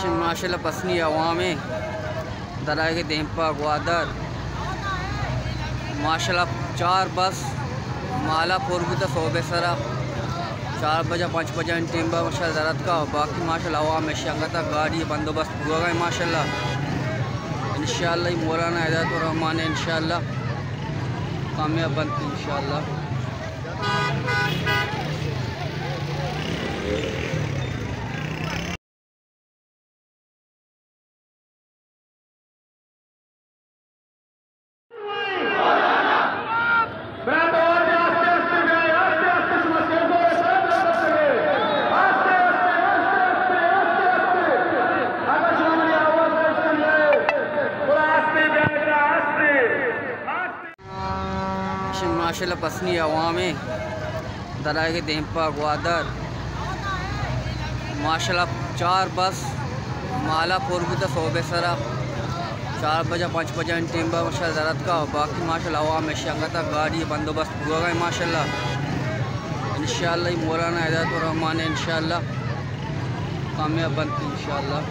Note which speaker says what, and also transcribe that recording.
Speaker 1: माशाल्लाह पसनी अवाम दराए के देमपा ग्वादर माशाल्लाह 4 बस माला पुरबुत सोबे सरा 4 बजे 5 बजे टीम्बा माशाल्लाह दरत का बाकी माशाल्लाह अवाम में शंगता गाड़ी बंदोबस्त हुआ गए माशाल्लाह इंशाअल्लाह मौलाना हिदायतुर रहमान इंशाअल्लाह कामयाब बनती इंशाअल्लाह। माशाल्लाह पसनी अवाम दराए के देमपा ग्वादर माशाल्लाह 4 बस माला पुरबुत सोबे सरा 4 बजे 5 बजे टीम्बा माशाल्लाह दरत का बाकी माशाल्लाह अवाम में शंगता गाड़ी बंदोबस्त हुआ गए माशाल्लाह इंशाअल्लाह मौलाना हिदायतुर रहमान इंशाअल्लाह कामयाब बनती इंशाअल्लाह।